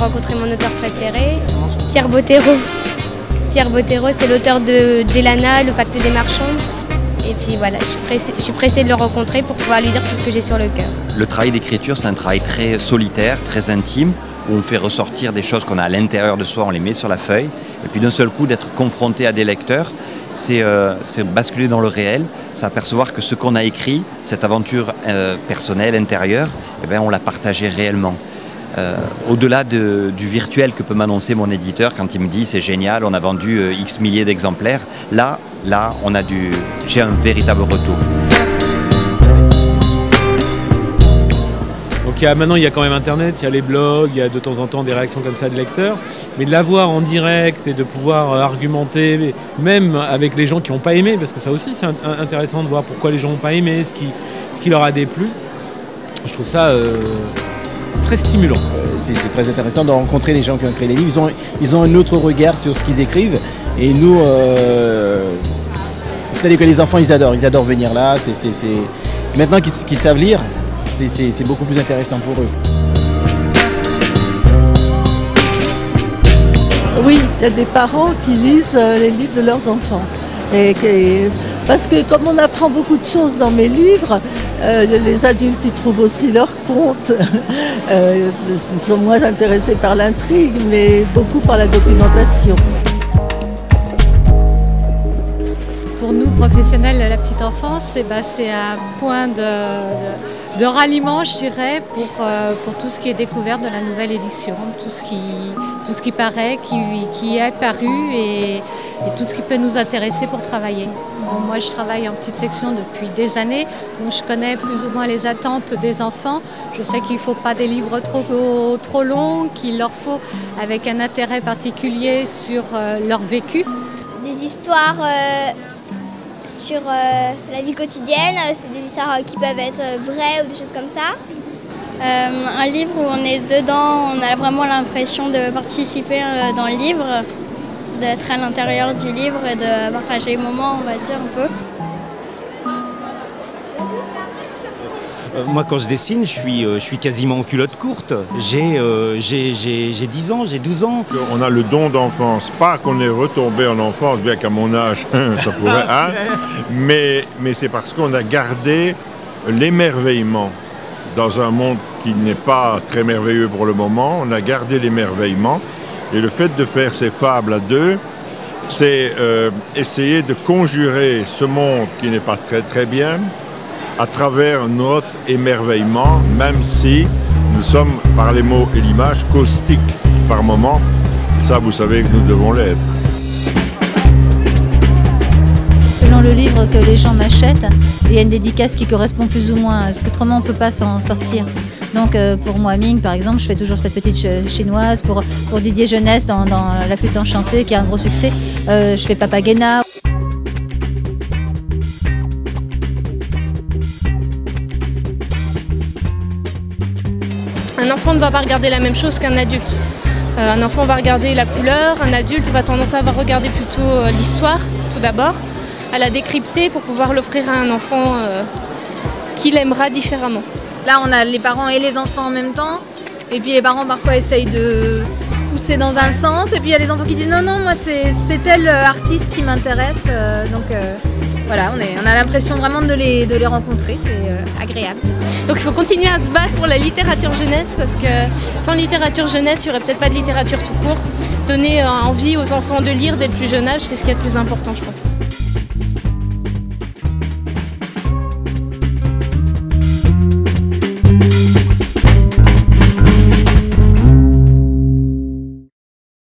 rencontré mon auteur préféré, Pierre Bottero. Pierre Bottero, c'est l'auteur d'Elana, Le Pacte des Marchands. Et puis voilà, je suis pressée de le rencontrer pour pouvoir lui dire tout ce que j'ai sur le cœur. Le travail d'écriture, c'est un travail très solitaire, très intime, où on fait ressortir des choses qu'on a à l'intérieur de soi, on les met sur la feuille. Et puis d'un seul coup, d'être confronté à des lecteurs, c'est basculer dans le réel, c'est apercevoir que ce qu'on a écrit, cette aventure personnelle, intérieure, eh bien, on l'a partagé réellement. Au-delà du virtuel que peut m'annoncer mon éditeur quand il me dit c'est génial, on a vendu X milliers d'exemplaires, là j'ai un véritable retour. Donc maintenant il y a quand même internet, il y a les blogs, il y a de temps en temps des réactions comme ça de lecteurs, mais de l'avoir en direct et de pouvoir argumenter, même avec les gens qui n'ont pas aimé, parce que ça aussi c'est intéressant de voir pourquoi les gens n'ont pas aimé, ce qui leur a déplu, je trouve ça très stimulant. C'est très intéressant de rencontrer les gens qui ont écrit les livres. Ils ont un autre regard sur ce qu'ils écrivent. Et nous, c'est-à-dire que les enfants, ils adorent venir là. Maintenant qu'ils savent lire, c'est beaucoup plus intéressant pour eux. Oui, il y a des parents qui lisent les livres de leurs enfants. Parce que comme on apprend beaucoup de choses dans mes livres, les adultes y trouvent aussi leur compte. Ils sont moins intéressés par l'intrigue, mais beaucoup par la documentation. Pour nous, professionnels de la petite enfance, c'est un point de ralliement, je dirais, pour tout ce qui est découverte de la nouvelle édition, tout ce qui paraît, qui est paru et tout ce qui peut nous intéresser pour travailler. Bon, moi, je travaille en petite section depuis des années, donc je connais plus ou moins les attentes des enfants. Je sais qu'il ne faut pas des livres trop longs, qu'il leur faut avec un intérêt particulier sur leur vécu. Des histoires sur la vie quotidienne, c'est des histoires qui peuvent être vraies ou des choses comme ça. Un livre où on est dedans, on a vraiment l'impression de participer dans le livre, d'être à l'intérieur du livre et de partager les moments, on va dire, un peu. Moi, quand je dessine, je suis quasiment en culotte courte. J'ai 10 ans, j'ai 12 ans. On a le don d'enfance. Pas qu'on est retombé en enfance, bien qu'à mon âge, ça pourrait, hein. Mais c'est parce qu'on a gardé l'émerveillement. Dans un monde qui n'est pas très merveilleux pour le moment, on a gardé l'émerveillement. Et le fait de faire ces fables à deux, c'est essayer de conjurer ce monde qui n'est pas très très bien à travers notre émerveillement, même si nous sommes, par les mots et l'image, caustiques par moments. Ça, vous savez que nous devons l'être. Selon le livre que les gens m'achètent, il y a une dédicace qui correspond plus ou moins, parce qu'autrement on ne peut pas s'en sortir. Donc pour moi, Ming, par exemple, je fais toujours cette petite chinoise. Pour Didier Jeunesse, dans La Flûte enchantée, qui a un gros succès, je fais Papagena. Un enfant ne va pas regarder la même chose qu'un adulte. Un enfant va regarder la couleur, un adulte va tendance à regarder plutôt l'histoire, tout d'abord, à la décrypter pour pouvoir l'offrir à un enfant qu'il aimera différemment. Là, on a les parents et les enfants en même temps. Et puis les parents parfois essayent de pousser dans un sens. Et puis il y a les enfants qui disent non, moi c'est tel artiste qui m'intéresse. Voilà, on a l'impression vraiment de les rencontrer, c'est agréable. Donc il faut continuer à se battre pour la littérature jeunesse parce que sans littérature jeunesse, il n'y aurait peut-être pas de littérature tout court. Donner envie aux enfants de lire dès le plus jeune âge, c'est ce qui est le plus important, je pense.